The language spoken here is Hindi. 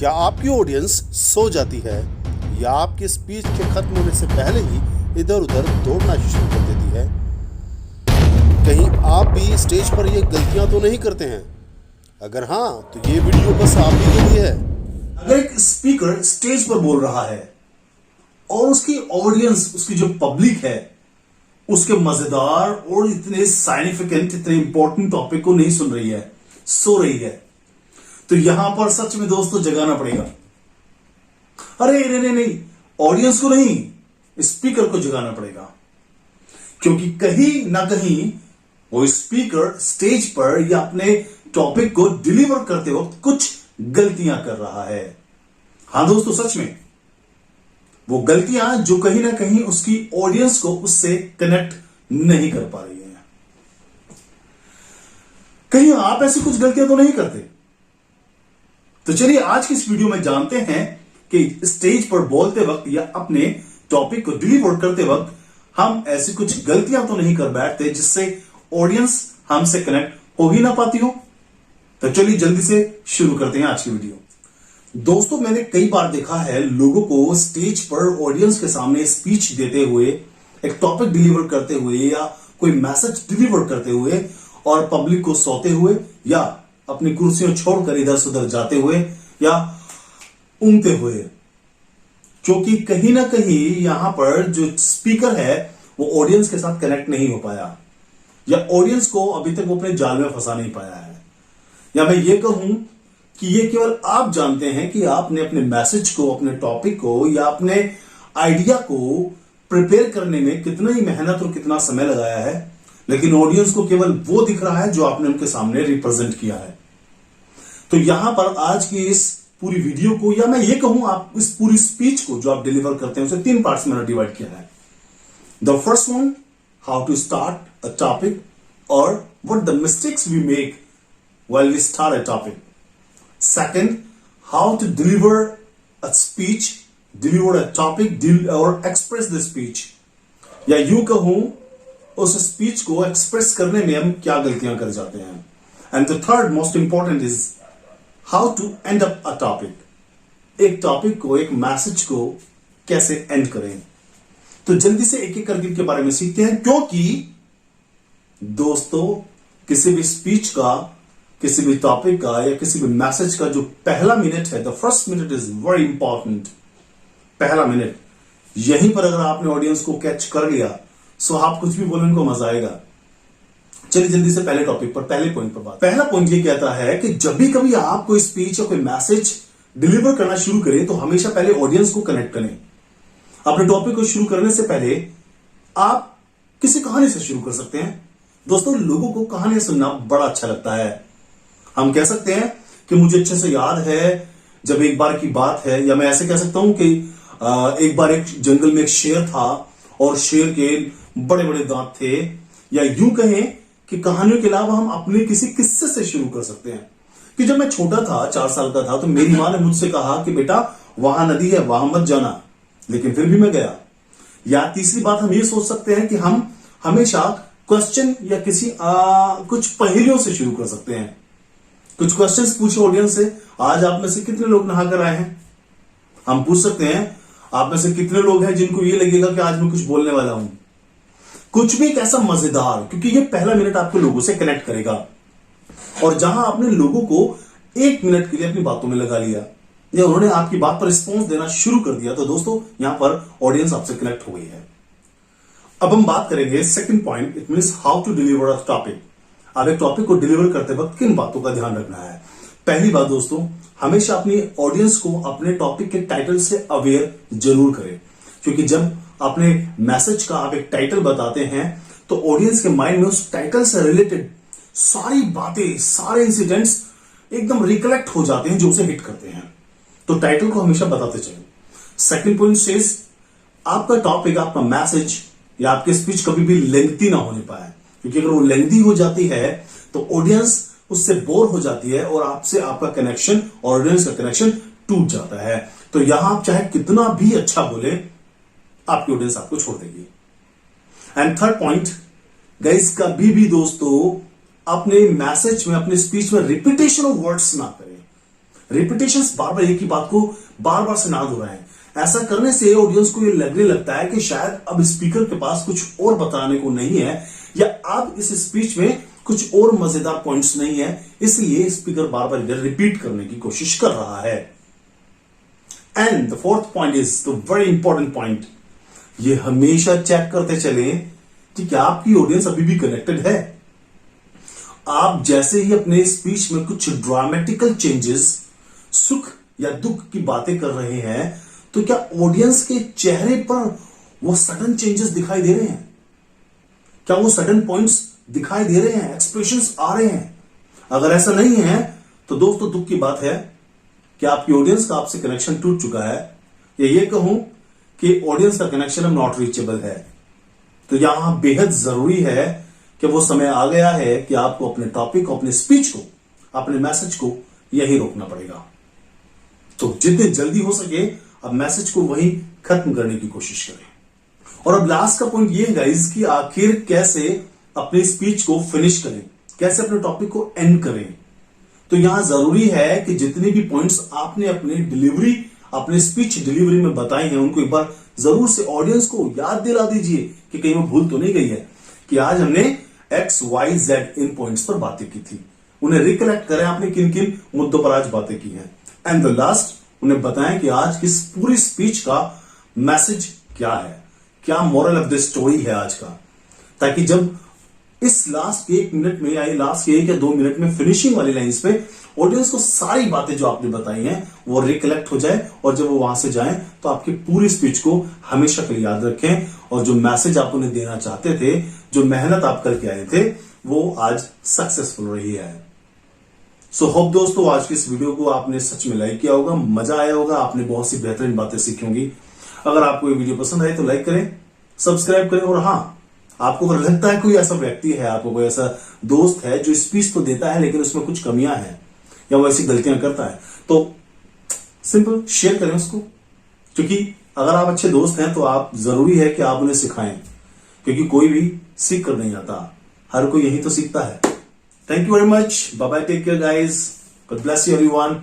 क्या आपकी ऑडियंस सो जाती है या आपकी स्पीच के खत्म होने से पहले ही इधर उधर दौड़ना शुरू कर देती है? कहीं आप भी स्टेज पर ये गलतियां तो नहीं करते हैं? अगर हाँ, तो ये वीडियो बस आप ही के लिए है। अगर एक स्पीकर स्टेज पर बोल रहा है और उसकी ऑडियंस, उसकी जो पब्लिक है, उसके मजेदार और इतने साइनिफिकेंट, इतने इंपॉर्टेंट टॉपिक को नहीं सुन रही है, सो रही है, तो यहां पर सच में दोस्तों जगाना पड़ेगा। अरे नहीं, ऑडियंस को नहीं, स्पीकर को जगाना पड़ेगा, क्योंकि कहीं ना कहीं वो स्पीकर स्टेज पर या अपने टॉपिक को डिलीवर करते वक्त कुछ गलतियां कर रहा है। हां दोस्तों, सच में वो गलतियां जो कहीं ना कहीं उसकी ऑडियंस को उससे कनेक्ट नहीं कर पा रही है। कहीं आप ऐसी कुछ गलतियां तो नहीं करते? तो चलिए आज की इस वीडियो में जानते हैं कि स्टेज पर बोलते वक्त या अपने टॉपिक को डिलीवर करते वक्त हम ऐसी कुछ गलतियां तो नहीं कर बैठते जिससे ऑडियंस हमसे कनेक्ट हो ही ना पाती हो। तो चलिए जल्दी से शुरू करते हैं आज की वीडियो। दोस्तों, मैंने कई बार देखा है लोगों को स्टेज पर ऑडियंस के सामने स्पीच देते हुए, एक टॉपिक डिलीवर करते हुए या कोई मैसेज डिलीवर करते हुए और पब्लिक को सोते हुए या अपनी कुर्सियों छोड़कर इधर से उधर जाते हुए या ऊँघते हुए, क्योंकि कहीं ना कहीं यहां पर जो स्पीकर है वो ऑडियंस के साथ कनेक्ट नहीं हो पाया या ऑडियंस को अभी तक वो अपने जाल में फंसा नहीं पाया है। या मैं ये कहूं कि ये केवल आप जानते हैं कि आपने अपने मैसेज को, अपने टॉपिक को या अपने आइडिया को प्रिपेयर करने में कितना ही मेहनत और कितना समय लगाया है, लेकिन ऑडियंस को केवल वो दिख रहा है जो आपने उनके सामने रिप्रेजेंट किया है। तो यहां पर आज की इस पूरी वीडियो को, या मैं ये कहूं आप इस पूरी स्पीच को जो आप डिलीवर करते हैं उसे 3 पार्ट्स में डिवाइड किया है। The first one, how to start a topic और what the mistakes we make while we start a topic. Second, how to deliver a speech, deliver a topic, or express the speech. या यूं कहूं उस स्पीच को एक्सप्रेस करने में हम क्या गलतियां कर जाते हैं. And the third most important is how to end up a topic. एक टॉपिक को, एक मैसेज को कैसे एंड करें. तो जल्दी से एक एक करके इनके बारे में सीखते हैं, क्योंकि दोस्तों किसी भी स्पीच का, किसी भी टॉपिक का या किसी भी मैसेज का जो पहला मिनट है, the first minute is very important. पहला मिनट, यहीं पर अगर आपने ऑडियंस को कैच कर लिया सो आप कुछ भी बोलने को मजा आएगा. चलिए जल्दी से पहले टॉपिक पर, पहले पॉइंट पर बात. पहला पॉइंट ये कहता है कि जब भी कभी आप कोई स्पीच या कोई मैसेज डिलीवर करना शुरू करें तो हमेशा पहले ऑडियंस को कनेक्ट करें. अपने टॉपिक को शुरू करने से पहले आप किसी कहानी से शुरू कर सकते हैं. दोस्तों, लोगों को कहानियां सुनना बड़ा अच्छा लगता है. हम कह सकते हैं कि मुझे अच्छे से याद है जब एक बार की बात है, या मैं ऐसे कह सकता हूं कि एक बार एक जंगल में एक शेर था और शेर के बड़े बड़े दांत थे. या यूं कहें कि कहानियों के अलावा हम अपने किसी किस्से से शुरू कर सकते हैं कि जब मैं छोटा था, 4 साल का था, तो मेरी मां ने मुझसे कहा कि बेटा वहां नदी है, वहां मत जाना, लेकिन फिर भी मैं गया. या तीसरी बात हम ये सोच सकते हैं कि हम हमेशा क्वेश्चन या किसी कुछ पहेलियों से शुरू कर सकते हैं. कुछ क्वेश्चंस पूछे ऑडियंस से. आज आप में से कितने लोग नहा कर आए हैं? हम पूछ सकते हैं आप में से कितने लोग हैं जिनको ये लगेगा कि आज मैं कुछ बोलने वाला हूं. कुछ भी एक ऐसा मजेदार, क्योंकि ये पहला मिनट आपको लोगों से कनेक्ट करेगा. और जहां आपने लोगों को 1 मिनट के लिए अपनी बातों में लगा लिया या उन्होंने आपकी बात पर रिस्पॉन्स देना शुरू कर दिया, तो दोस्तों यहां पर ऑडियंस आपसे कनेक्ट हो गई है. अब हम बात करेंगे second point, it means how to deliver a topic. अब एक टॉपिक को डिलीवर करते वक्त किन बातों का ध्यान रखना है. पहली बात दोस्तों, हमेशा अपनी ऑडियंस को अपने टॉपिक के टाइटल से अवेयर जरूर करें, क्योंकि जब अपने मैसेज का आप एक टाइटल बताते हैं तो ऑडियंस के माइंड में उस टाइटल से रिलेटेड सारी बातें, सारे इंसिडेंट्स एकदम रिकलेक्ट हो जाते हैं जो उसे हिट करते हैं. तो टाइटल को हमेशा बताते चलें. सेकंड पॉइंट सेज आपका टॉपिक, आपका मैसेज या आपकी स्पीच कभी भी लेंथी ना होने पाए, क्योंकि अगर वो लेंथी हो जाती है तो ऑडियंस उससे बोर हो जाती है और आपसे आपका कनेक्शन, ऑडियंस का कनेक्शन टूट जाता है. तो यहां आप चाहे कितना भी अच्छा बोले, आपकी ऑडियंस आपको छोड़ देगी. एंड थर्ड पॉइंट गाइस, कभी भी दोस्तों अपने मैसेज में, अपने स्पीच में रिपीटेशन ऑफ वर्ड्स ना करें. रिपीटेशन, बार बार एक ही बात को बार बार से ना दोहराएं। ऐसा करने से ऑडियंस को ये लगने लगता है कि शायद अब स्पीकर के पास कुछ और बताने को नहीं है, या अब इस स्पीच में कुछ और मजेदार पॉइंट्स नहीं है, इसलिए स्पीकर बार बार इधर रिपीट करने की कोशिश कर रहा है। And the fourth point is the very important point, ये हमेशा चेक करते चलें कि क्या आपकी ऑडियंस अभी भी कनेक्टेड है। आप जैसे ही अपने स्पीच में कुछ ड्रामेटिकल चेंजेस, सुख या दुख की बातें कर रहे हैं, तो क्या ऑडियंस के चेहरे पर वो सडन चेंजेस दिखाई दे रहे हैं? क्या वो सडन पॉइंट्स दिखाई दे रहे हैं, एक्सप्रेशंस आ रहे हैं? अगर ऐसा नहीं है तो दोस्तों दुख की बात है कि आपकी ऑडियंस का आपसे कनेक्शन टूट चुका है, या ये कहूं कि ऑडियंस का कनेक्शन अब नॉट रीचेबल है। तो यहां बेहद जरूरी है कि वो समय आ गया है कि आपको अपने टॉपिक को, अपने स्पीच को, अपने मैसेज को यही रोकना पड़ेगा। तो जितने जल्दी हो सके अब मैसेज को वहीं खत्म करने की कोशिश करें। और अब लास्ट का पॉइंट ये है गाइस कि आखिर कैसे अपनी स्पीच को फिनिश करें, कैसे अपने टॉपिक को एंड करें। तो यहां जरूरी है कि जितने भी पॉइंट्स आपने अपने डिलीवरी, अपने स्पीच डिलीवरी में बताए हैं, उनको एक बार जरूर से ऑडियंस को याद दिला दीजिए कि कहीं वो भूल तो नहीं गई है कि आज हमने XYZ इन पॉइंट्स पर बातें की थी। उन्हें रिकलेक्ट करें आपने किन किन मुद्दों पर आज बातें की हैं। एंड द लास्ट, उन्हें बताएं कि आज की पूरी स्पीच का मैसेज क्या है, क्या मोरल ऑफ द स्टोरी है आज का, ताकि जब इस लास्ट के 1 मिनट में या लास्ट के 1 या 2 मिनट में फिनिशिंग वाली लाइंस पे ऑडियंस को सारी बातें जो आपने बताई हैं वो रिकलेक्ट हो जाए, और जब वो वहां से जाएं तो आपकी पूरी स्पीच को हमेशा के लिए याद रखें, और जो मैसेज आप उन्हें देना चाहते थे, जो मेहनत आप करके आए थे, वो आज सक्सेसफुल रही है। सो होप दोस्तों आज की इस वीडियो को आपने सच में लाइक किया होगा, मजा आया होगा, आपने बहुत सी बेहतरीन बातें सीखी होंगी। अगर आपको ये वीडियो पसंद आए तो लाइक करें, सब्सक्राइब करें, और हाँ, आपको अगर लगता है कोई ऐसा व्यक्ति है, आपको कोई ऐसा दोस्त है जो स्पीच तो देता है लेकिन उसमें कुछ कमियां हैं या वो ऐसी गलतियां करता है, तो सिंपल शेयर करें उसको, क्योंकि अगर आप अच्छे दोस्त हैं तो आप जरूरी है कि आप उन्हें सिखाएं, क्योंकि कोई भी सीख कर नहीं आता, हर कोई यही तो सीखता है। Thank you very much. Bye bye. Take care, guys. God bless you, everyone.